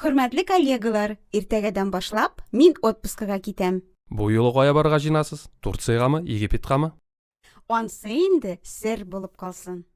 Hürmetli коллегалар, иртәгәдән башлап мин отпускыга китәм. Бу юлы кая барырга җыенасыз? Турциягамы, Египеткамы? Ансы инде сер булып калсын.